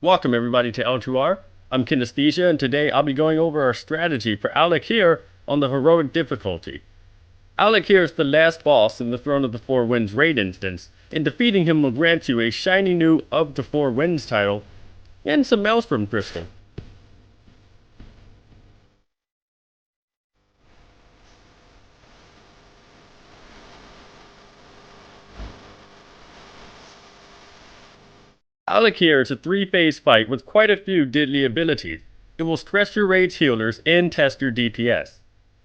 Welcome everybody to L2R. I'm Kinaesthesia, and today I'll be going over our strategy for Alec here on the heroic difficulty. Alec here is the last boss in the Throne of the Four Winds raid instance, and defeating him will grant you a shiny new Of the Four Winds title and some Maelstrom crystal. Alec here is a 3-phase fight with quite a few deadly abilities. It will stress your raid's healers and test your DPS.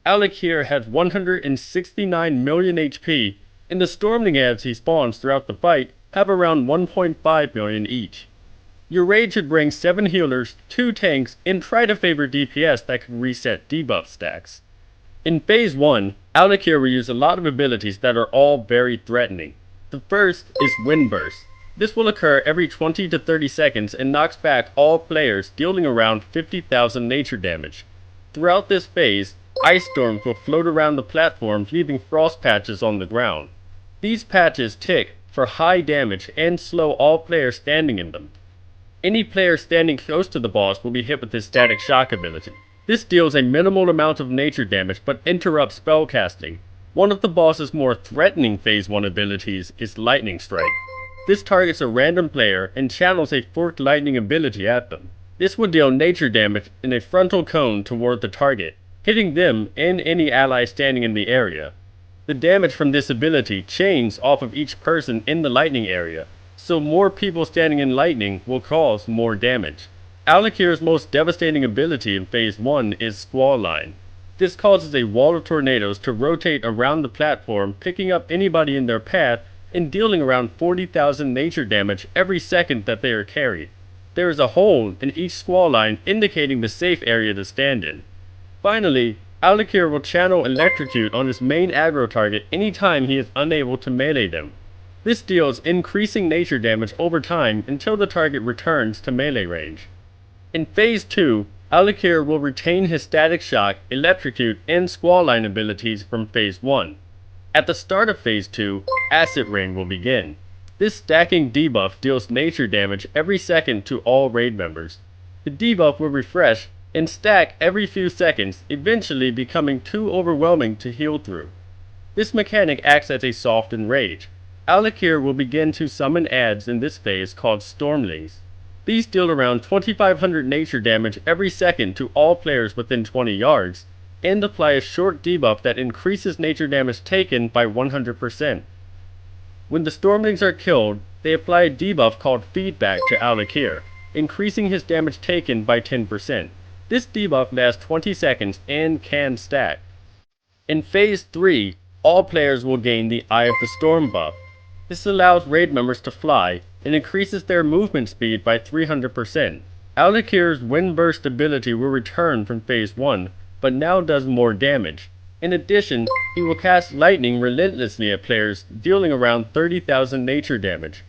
Alec here has 169 million HP, and the Stormling adds he spawns throughout the fight have around 1.5 million each. Your raid should bring 7 healers, 2 tanks, and try to favor DPS that can reset debuff stacks. In Phase 1, Alec here will use a lot of abilities that are all very threatening. The first is Wind Burst. This will occur every 20 to 30 seconds and knocks back all players, dealing around 50,000 nature damage. Throughout this phase, ice storms will float around the platform, leaving frost patches on the ground. These patches tick for high damage and slow all players standing in them. Any player standing close to the boss will be hit with his Static Shock ability. This deals a minimal amount of nature damage but interrupts spellcasting. One of the boss's more threatening Phase 1 abilities is Lightning Strike. This targets a random player and channels a forked lightning ability at them. This will deal nature damage in a frontal cone toward the target, hitting them and any ally standing in the area. The damage from this ability chains off of each person in the lightning area, so more people standing in lightning will cause more damage. Alec here's most devastating ability in Phase 1 is Squall Line. This causes a wall of tornadoes to rotate around the platform, picking up anybody in their path and dealing around 40,000 nature damage every second that they are carried. There is a hole in each squall line indicating the safe area to stand in. Finally, Alec here will channel Electrocute on his main aggro target anytime he is unable to melee them. This deals increasing nature damage over time until the target returns to melee range. In Phase 2, Alec here will retain his Static Shock, Electrocute, and Squall Line abilities from Phase 1. At the start of Phase 2, Acid Rain will begin. This stacking debuff deals nature damage every second to all raid members. The debuff will refresh and stack every few seconds, eventually becoming too overwhelming to heal through. This mechanic acts as a softened rage. Alec here will begin to summon adds in this phase called Stormlings. These deal around 2500 nature damage every second to all players within 20 yards, and apply a short debuff that increases nature damage taken by 100%. When the Stormlings are killed, they apply a debuff called Feedback to Alec here, increasing his damage taken by 10%. This debuff lasts 20 seconds and can stack. In Phase 3, all players will gain the Eye of the Storm buff. This allows raid members to fly and increases their movement speed by 300%. Alec here's Wind Burst ability will return from Phase 1, but now does more damage. In addition, he will cast lightning relentlessly at players, dealing around 30,000 nature damage.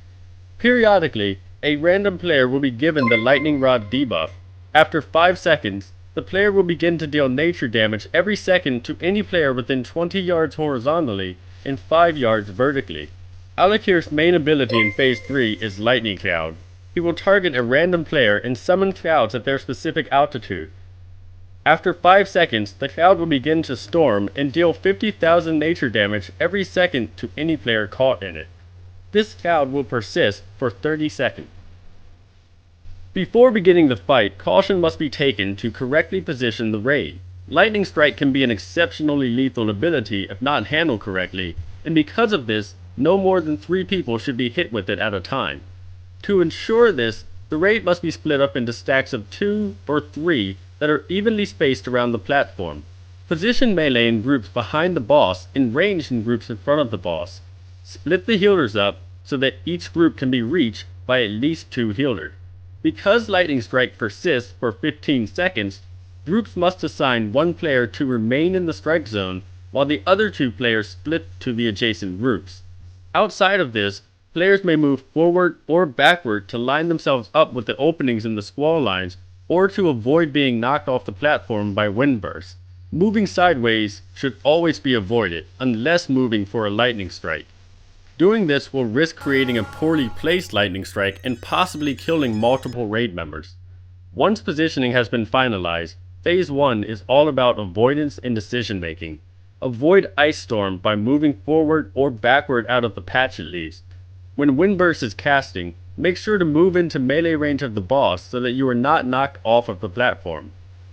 Periodically, a random player will be given the Lightning Rod debuff. After 5 seconds, the player will begin to deal nature damage every second to any player within 20 yards horizontally and 5 yards vertically. Alec here's main ability in Phase 3 is Lightning Cloud. He will target a random player and summon clouds at their specific altitude. After 5 seconds, the cloud will begin to storm and deal 50,000 nature damage every second to any player caught in it. This cloud will persist for 30 seconds. Before beginning the fight, caution must be taken to correctly position the raid. Lightning Strike can be an exceptionally lethal ability if not handled correctly, and because of this, no more than 3 people should be hit with it at a time. To ensure this, the raid must be split up into stacks of 2 or 3 that are evenly spaced around the platform. Position melee in groups behind the boss and ranged in groups in front of the boss. Split the healers up so that each group can be reached by at least 2 healers. Because Lightning Strike persists for 15 seconds, groups must assign 1 player to remain in the strike zone while the other 2 players split to the adjacent groups. Outside of this, players may move forward or backward to line themselves up with the openings in the squall lines or to avoid being knocked off the platform by wind bursts. Moving sideways should always be avoided, unless moving for a lightning strike. Doing this will risk creating a poorly placed lightning strike and possibly killing multiple raid members. Once positioning has been finalized, Phase 1 is all about avoidance and decision making. Avoid Ice Storm by moving forward or backward out of the patch at least. When Windburst is casting, make sure to move into melee range of the boss so that you are not knocked off of the platform.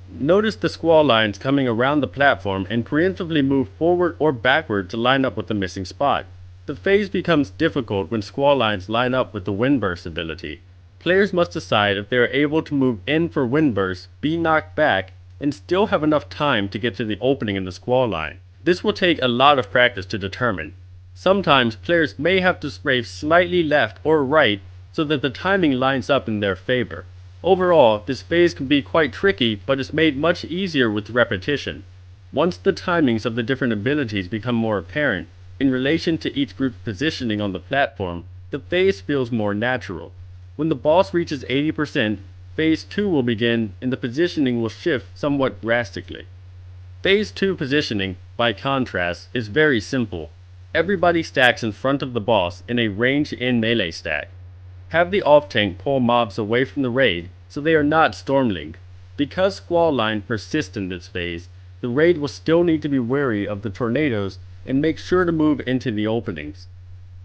Notice the squall lines coming around the platform and preemptively move forward or backward to line up with the missing spot. The phase becomes difficult when squall lines line up with the Windburst ability. Players must decide if they are able to move in for Windburst, be knocked back, and still have enough time to get to the opening in the squall line. This will take a lot of practice to determine. Sometimes players may have to strafe slightly left or right so that the timing lines up in their favor. Overall, this phase can be quite tricky, but is made much easier with repetition. Once the timings of the different abilities become more apparent, in relation to each group's positioning on the platform, the phase feels more natural. When the boss reaches 80%, Phase 2 will begin and the positioning will shift somewhat drastically. Phase 2 positioning, by contrast, is very simple. Everybody stacks in front of the boss in a range-in melee stack. Have the off-tank pull mobs away from the raid so they are not stormlinked. Because Squall Line persists in this phase, the raid will still need to be wary of the tornadoes and make sure to move into the openings.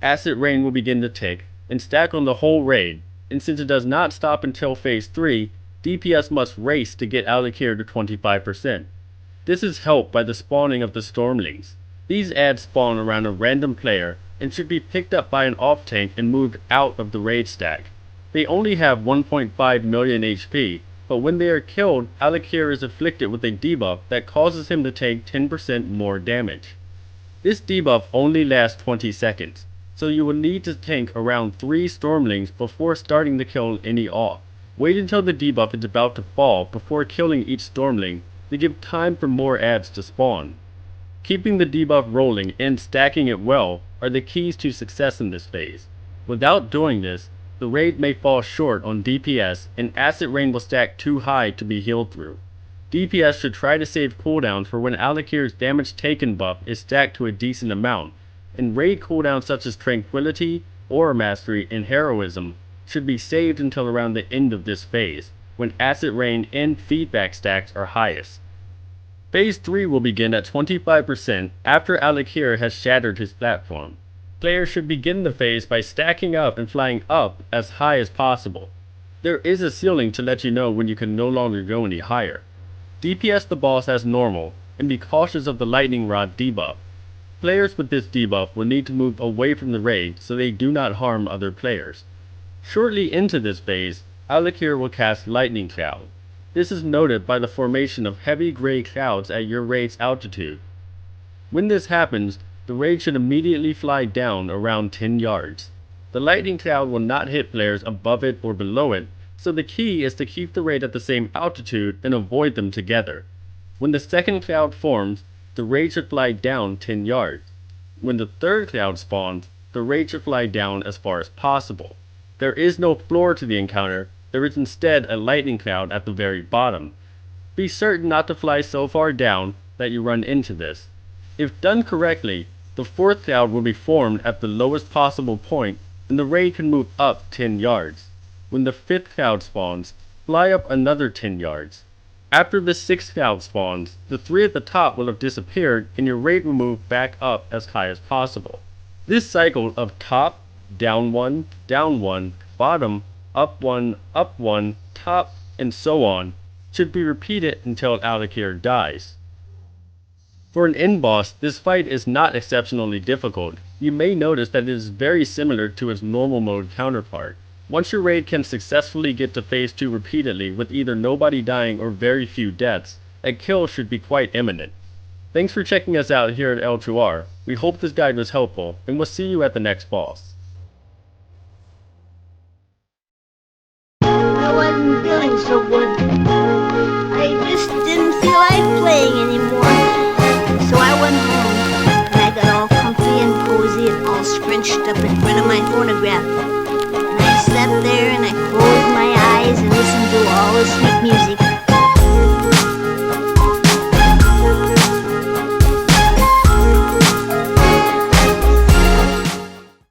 Acid Rain will begin to tick and stack on the whole raid, and since it does not stop until Phase 3, DPS must race to get out of here to 25%. This is helped by the spawning of the Stormlings. These adds spawn around a random player and should be picked up by an off-tank and moved out of the raid stack. They only have 1.5 million HP, but when they are killed, Alakir is afflicted with a debuff that causes him to take 10% more damage. This debuff only lasts 20 seconds, so you will need to tank around 3 Stormlings before starting to kill any off. Wait until the debuff is about to fall before killing each Stormling to give time for more adds to spawn. Keeping the debuff rolling and stacking it well are the keys to success in this phase. Without doing this, the raid may fall short on DPS and Acid Rain will stack too high to be healed through. DPS should try to save cooldowns for when Alakir's damage taken buff is stacked to a decent amount, and raid cooldowns such as Tranquility, Aura Mastery, and Heroism should be saved until around the end of this phase, when Acid Rain and Feedback stacks are highest. Phase 3 will begin at 25% after Alakir has shattered his platform. Players should begin the phase by stacking up and flying up as high as possible. There is a ceiling to let you know when you can no longer go any higher. DPS the boss as normal, and be cautious of the Lightning Rod debuff. Players with this debuff will need to move away from the raid so they do not harm other players. Shortly into this phase, Alakir will cast Lightning Cloud. This is noted by the formation of heavy gray clouds at your raid's altitude. When this happens, the raid should immediately fly down around 10 yards. The lightning cloud will not hit players above it or below it, so the key is to keep the raid at the same altitude and avoid them together. When the second cloud forms, the raid should fly down 10 yards. When the third cloud spawns, the raid should fly down as far as possible. There is no floor to the encounter. There is instead a lightning cloud at the very bottom. Be certain not to fly so far down that you run into this. If done correctly, the fourth cloud will be formed at the lowest possible point and the raid can move up 10 yards. When the fifth cloud spawns, fly up another 10 yards. After the sixth cloud spawns, the 3 at the top will have disappeared and your raid will move back up as high as possible. This cycle of top, down 1, bottom, up 1, top, and so on, should be repeated until Alakir dies. For an end boss, this fight is not exceptionally difficult. You may notice that it is very similar to its normal mode counterpart. Once your raid can successfully get to phase 2 repeatedly with either nobody dying or very few deaths, a kill should be quite imminent. Thanks for checking us out here at L2R. We hope this guide was helpful, and we'll see you at the next boss. I wasn't feeling so good. I just didn't feel like playing anymore. So I went home, and I got all comfy and cozy and all scrunched up in front of my phonograph. And I sat there and I closed my eyes and listened to all the sweet